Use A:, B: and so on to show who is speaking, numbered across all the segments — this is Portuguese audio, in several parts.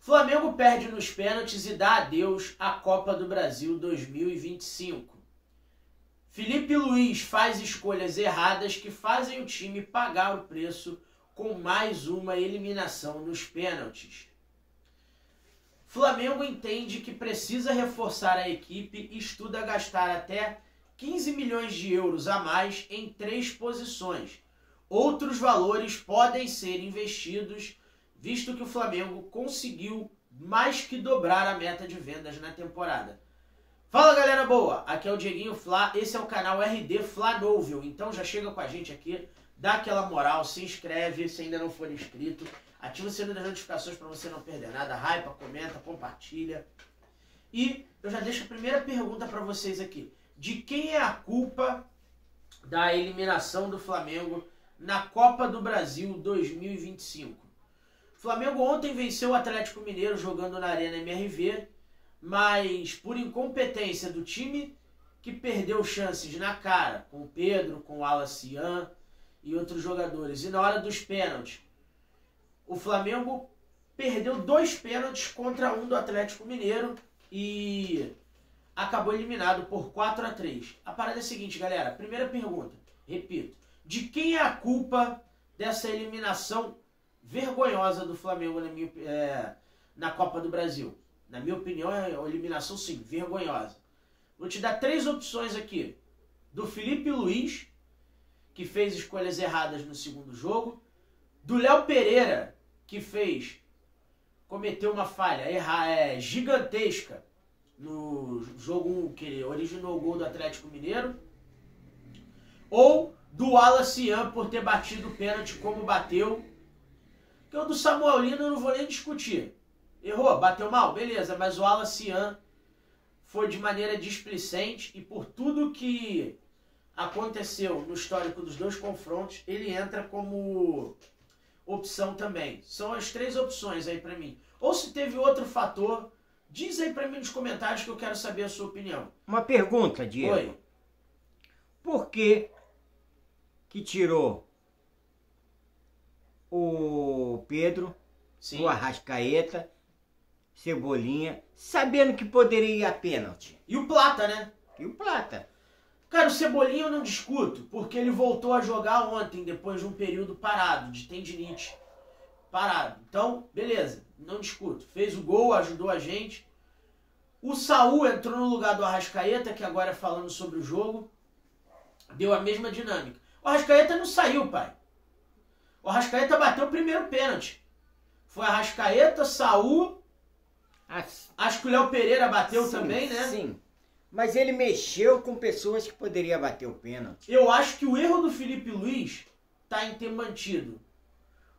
A: Flamengo perde nos pênaltis e dá adeus à Copa do Brasil 2025. Felipe Luiz faz escolhas erradas que fazem o time pagar o preço com mais uma eliminação nos pênaltis. Flamengo entende que precisa reforçar a equipe e estuda gastar até 15 milhões de euros a mais em 3 posições. Outros valores podem ser investidos, visto que o Flamengo conseguiu mais que dobrar a meta de vendas na temporada. Fala galera boa, aqui é o Dieguinho Fla, esse é o canal RD Fla Novel, então já chega com a gente aqui, dá aquela moral, se inscreve se ainda não for inscrito, ativa o sininho das notificações para você não perder nada, hypa, comenta, compartilha. E eu já deixo a primeira pergunta para vocês aqui, de quem é a culpa da eliminação do Flamengo na Copa do Brasil 2025? O Flamengo ontem venceu o Atlético Mineiro jogando na Arena MRV, mas por incompetência do time que perdeu chances na cara, com o Pedro, com o Alacian e outros jogadores. E na hora dos pênaltis, o Flamengo perdeu 2 pênaltis contra um do Atlético Mineiro e acabou eliminado por 4-3. A parada é a seguinte, galera. Primeira pergunta, repito. De quem é a culpa dessa eliminação vergonhosa do Flamengo na Copa do Brasil? Na minha opinião, é uma eliminação, sim, vergonhosa. Vou te dar 3 opções aqui. Do Felipe Luiz, que fez escolhas erradas no segundo jogo. Do Léo Pereira, que cometeu uma falha gigantesca no jogo 1, que originou o gol do Atlético Mineiro. Ou do Alacian, por ter batido o pênalti como bateu. Que o do Samuel Lino eu não vou nem discutir. Errou, bateu mal, beleza, mas o Alacian foi de maneira displicente e por tudo que aconteceu no histórico dos 2 confrontos, ele entra como opção também. São as 3 opções aí pra mim. Ou se teve outro fator, diz aí pra mim nos comentários que eu quero saber a sua opinião.
B: Uma pergunta, Diego.
A: Oi.
B: Por que tirou o Pedro,
A: Sim.
B: o Arrascaeta, Cebolinha, sabendo que poderia ir a pênalti?
A: E o Plata, né?
B: E o Plata?
A: Cara, o Cebolinha eu não discuto, porque ele voltou a jogar ontem, depois de um período parado, de tendinite. Parado. Então, beleza, não discuto. Fez o gol, ajudou a gente. O Saul entrou no lugar do Arrascaeta, que agora falando sobre o jogo, deu a mesma dinâmica. O Arrascaeta não saiu, pai. O Arrascaeta bateu o primeiro pênalti. Foi Arrascaeta, Saul... Acho que o Léo Pereira bateu também, né?
B: Sim, mas ele mexeu com pessoas que poderiam bater o pênalti.
A: Eu acho que o erro do Felipe Luiz tá em ter mantido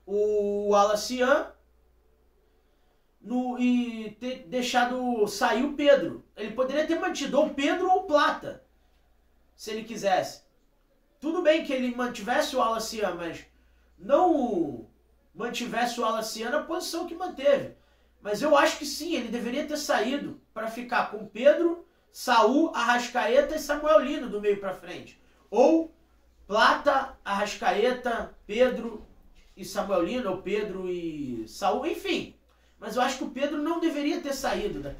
A: o Alacian e ter deixado sair o Pedro. Ele poderia ter mantido ou o Pedro ou o Plata, se ele quisesse. Tudo bem que ele mantivesse o Alacian, mas não mantivesse o Alacian na posição que manteve. Mas eu acho que sim, ele deveria ter saído para ficar com Pedro, Saul, Arrascaeta e Samuel Lino do meio para frente. Ou Plata, Arrascaeta, Pedro e Samuel Lino, ou Pedro e Saul, enfim. Mas eu acho que o Pedro não deveria ter saído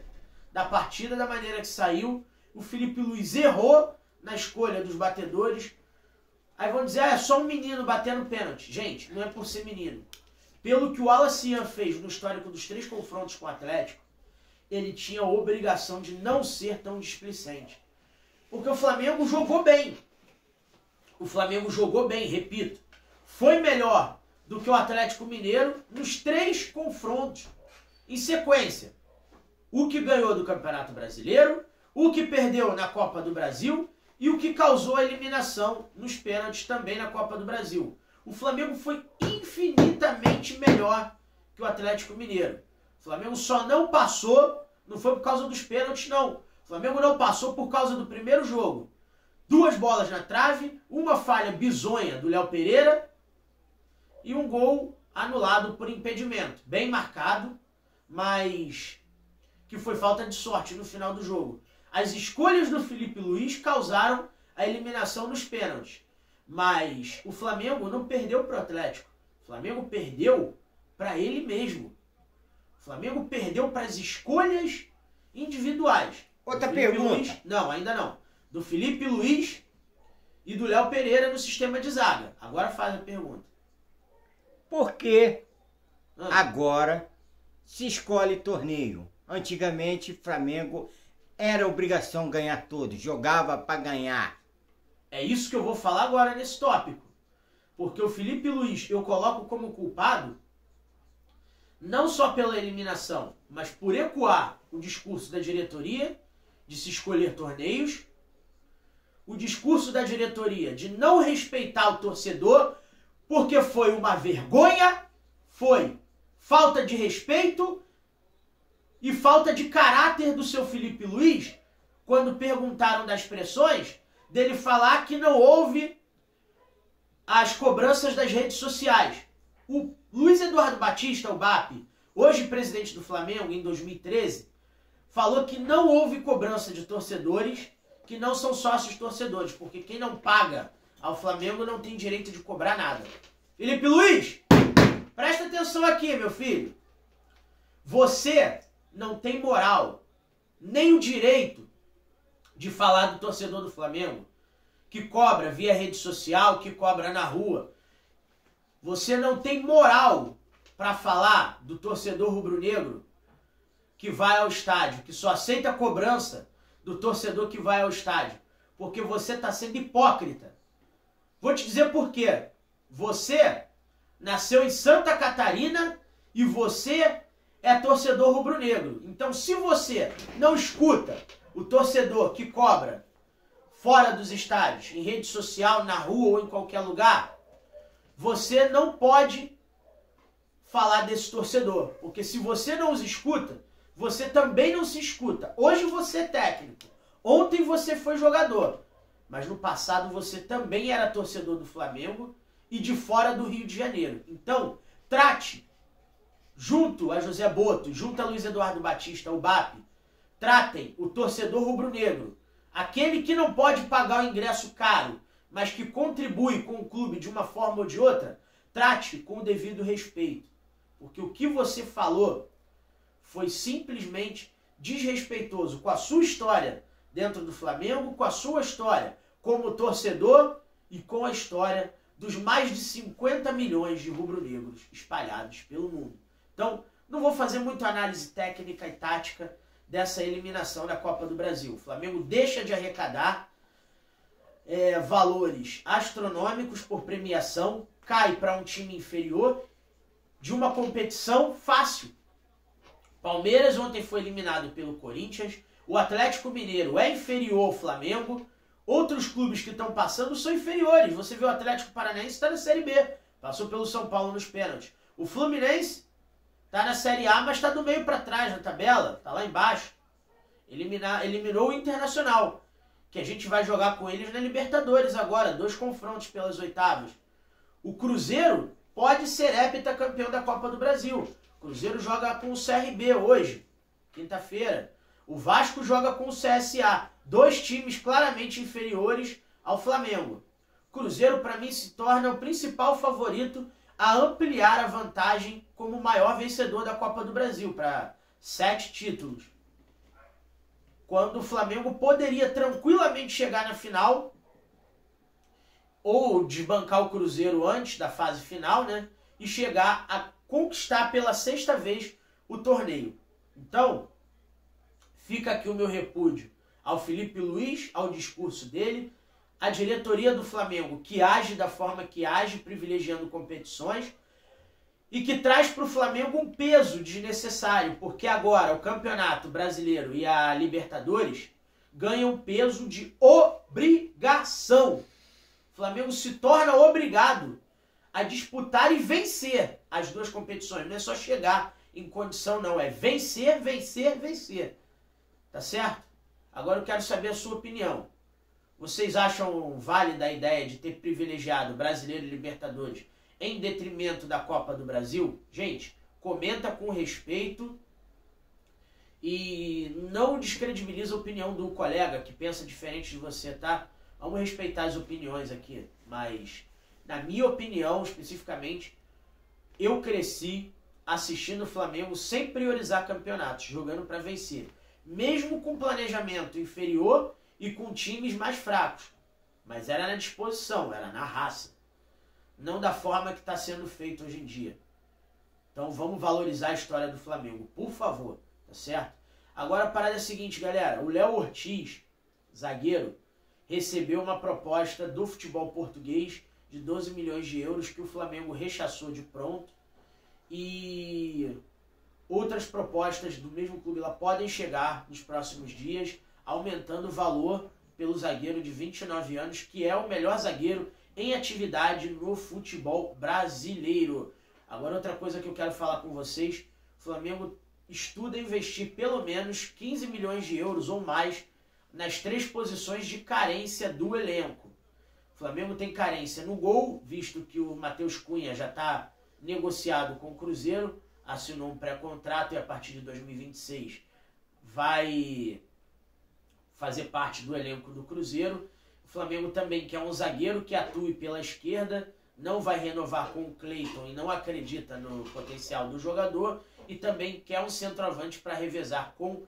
A: da partida da maneira que saiu. O Felipe Luiz errou na escolha dos batedores. Aí vão dizer, é só um menino batendo pênalti. Gente, não é por ser menino. Pelo que o Alacian fez no histórico dos 3 confrontos com o Atlético, ele tinha a obrigação de não ser tão displicente. Porque o Flamengo jogou bem. O Flamengo jogou bem, repito. Foi melhor do que o Atlético Mineiro nos 3 confrontos em sequência. O que ganhou do Campeonato Brasileiro, o que perdeu na Copa do Brasil e o que causou a eliminação nos pênaltis também na Copa do Brasil. O Flamengo foi infinitamente melhor que o Atlético Mineiro. O Flamengo só não passou, não foi por causa dos pênaltis, não. O Flamengo não passou por causa do primeiro jogo. 2 bolas na trave, uma falha bizonha do Léo Pereira e um gol anulado por impedimento. Bem marcado, mas que foi falta de sorte no final do jogo. As escolhas do Felipe Luiz causaram a eliminação nos pênaltis. Mas o Flamengo não perdeu para o Atlético. O Flamengo perdeu para ele mesmo. O Flamengo perdeu para as escolhas individuais.
B: Outra pergunta.
A: Luiz, não, ainda não. Do Felipe Luiz e do Léo Pereira no sistema de zaga. Agora faz a pergunta.
B: Por que agora se escolhe torneio? Antigamente, Flamengo era obrigação ganhar todos, jogava para ganhar.
A: É isso que eu vou falar agora nesse tópico. Porque o Felipe Luiz eu coloco como culpado não só pela eliminação, mas por ecoar o discurso da diretoria de se escolher torneios, o discurso da diretoria de não respeitar o torcedor, porque foi uma vergonha, foi falta de respeito e falta de caráter do seu Felipe Luiz, quando perguntaram das pressões, dele falar que não houve as cobranças das redes sociais. O Luiz Eduardo Batista, o BAP, hoje presidente do Flamengo, em 2013, falou que não houve cobrança de torcedores que não são sócios torcedores, porque quem não paga ao Flamengo não tem direito de cobrar nada. Felipe Luiz, presta atenção aqui, meu filho. Você não tem moral, nem o direito de falar do torcedor do Flamengo, que cobra via rede social, que cobra na rua. Você não tem moral para falar do torcedor rubro-negro que vai ao estádio, que só aceita a cobrança do torcedor que vai ao estádio, porque você está sendo hipócrita. Vou te dizer por quê. Você nasceu em Santa Catarina e você é torcedor rubro-negro. Então, se você não escuta o torcedor que cobra fora dos estádios, em rede social, na rua ou em qualquer lugar, você não pode falar desse torcedor. Porque se você não os escuta, você também não se escuta. Hoje você é técnico. Ontem você foi jogador. Mas no passado você também era torcedor do Flamengo e de fora do Rio de Janeiro. Então, trate, junto a José Boto, junto a Luiz Eduardo Batista, o BAP, tratem o torcedor rubro-negro, aquele que não pode pagar o ingresso caro, mas que contribui com o clube de uma forma ou de outra, trate com o devido respeito. Porque o que você falou foi simplesmente desrespeitoso com a sua história dentro do Flamengo, com a sua história como torcedor e com a história dos mais de 50 milhões de rubro-negros espalhados pelo mundo. Então, não vou fazer muita análise técnica e tática dessa eliminação da Copa do Brasil. O Flamengo deixa de arrecadar valores astronômicos por premiação, cai para um time inferior de uma competição fácil. Palmeiras ontem foi eliminado pelo Corinthians, o Atlético Mineiro é inferior ao Flamengo, outros clubes que estão passando são inferiores. Você vê o Atlético Paranaense está na Série B, passou pelo São Paulo nos pênaltis. O Fluminense está na Série A, mas está do meio para trás na tabela, está lá embaixo. Eliminou o Internacional, que a gente vai jogar com eles na Libertadores agora, 2 confrontos pelas oitavas. O Cruzeiro pode ser heptacampeão da Copa do Brasil. O Cruzeiro joga com o CRB hoje, quinta-feira. O Vasco joga com o CSA. 2 times claramente inferiores ao Flamengo. O Cruzeiro, para mim, se torna o principal favorito a ampliar a vantagem como o maior vencedor da Copa do Brasil, para 7 títulos. Quando o Flamengo poderia tranquilamente chegar na final, ou desbancar o Cruzeiro antes da fase final, né? E chegar a conquistar pela 6ª vez o torneio. Então, fica aqui o meu repúdio ao Felipe Luiz, ao discurso dele, à diretoria do Flamengo, que age da forma que age, privilegiando competições, e que traz para o Flamengo um peso desnecessário, porque agora o Campeonato Brasileiro e a Libertadores ganham peso de obrigação. O Flamengo se torna obrigado a disputar e vencer as 2 competições. Não é só chegar em condição, não. É vencer, vencer, vencer. Tá certo? Agora eu quero saber a sua opinião. Vocês acham válida a ideia de ter privilegiado Brasileiro e Libertadores em detrimento da Copa do Brasil? Gente, comenta com respeito e não descredibiliza a opinião do colega que pensa diferente de você, tá? Vamos respeitar as opiniões aqui, mas na minha opinião, especificamente, eu cresci assistindo o Flamengo sem priorizar campeonatos, jogando para vencer, mesmo com planejamento inferior e com times mais fracos, mas era na disposição, era na raça, não da forma que está sendo feito hoje em dia. Então vamos valorizar a história do Flamengo, por favor, tá certo? Agora a parada é a seguinte, galera, o Léo Ortiz, zagueiro, recebeu uma proposta do futebol português de 12 milhões de euros que o Flamengo rechaçou de pronto, e outras propostas do mesmo clube lá podem chegar nos próximos dias, aumentando o valor pelo zagueiro de 29 anos, que é o melhor zagueiro em atividade no futebol brasileiro. Agora outra coisa que eu quero falar com vocês, o Flamengo estuda investir pelo menos 15 milhões de euros ou mais nas 3 posições de carência do elenco. O Flamengo tem carência no gol, visto que o Matheus Cunha já está negociado com o Cruzeiro, assinou um pré-contrato e a partir de 2026 vai fazer parte do elenco do Cruzeiro. O Flamengo também quer um zagueiro que atue pela esquerda, não vai renovar com o Cleiton e não acredita no potencial do jogador, e também quer um centroavante para revezar com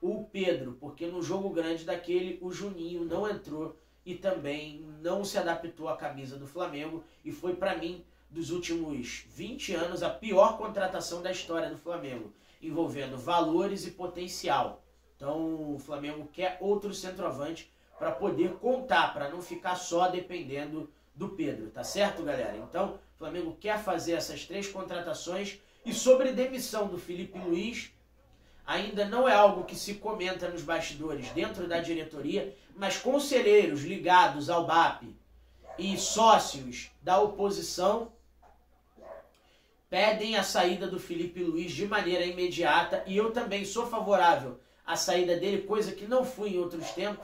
A: o Pedro, porque no jogo grande daquele o Juninho não entrou e também não se adaptou à camisa do Flamengo, e foi para mim, dos últimos 20 anos, a pior contratação da história do Flamengo, envolvendo valores e potencial. Então o Flamengo quer outro centroavante para poder contar, para não ficar só dependendo do Pedro, tá certo, galera? Então o Flamengo quer fazer essas 3 contratações. E sobre demissão do Felipe Luiz, ainda não é algo que se comenta nos bastidores dentro da diretoria, mas conselheiros ligados ao BAP e sócios da oposição pedem a saída do Felipe Luiz de maneira imediata, e eu também sou favorável à saída dele, coisa que não fui em outros tempos,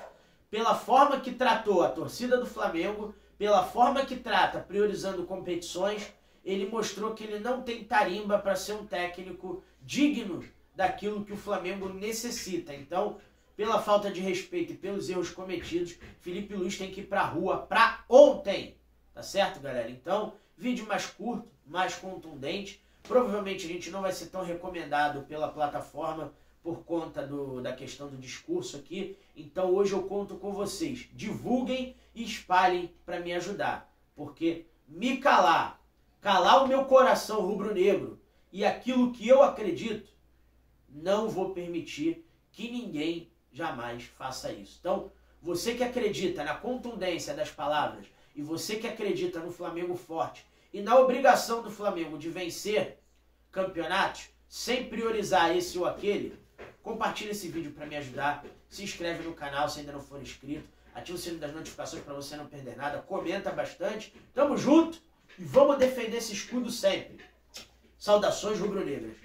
A: pela forma que tratou a torcida do Flamengo, pela forma que trata, priorizando competições. Ele mostrou que ele não tem tarimba para ser um técnico digno daquilo que o Flamengo necessita. Então, pela falta de respeito e pelos erros cometidos, Felipe Luiz tem que ir para a rua para ontem. Tá certo, galera? Então, vídeo mais curto, mais contundente. Provavelmente a gente não vai ser tão recomendado pela plataforma por conta da questão do discurso aqui. Então hoje eu conto com vocês. Divulguem e espalhem para me ajudar. Porque me calar o meu coração rubro-negro e aquilo que eu acredito, não vou permitir que ninguém jamais faça isso. Então, você que acredita na contundência das palavras e você que acredita no Flamengo forte e na obrigação do Flamengo de vencer campeonatos sem priorizar esse ou aquele, compartilha esse vídeo para me ajudar, se inscreve no canal se ainda não for inscrito, ativa o sino das notificações para você não perder nada, comenta bastante, tamo junto e vamos defender esse escudo sempre. Saudações rubro-negras.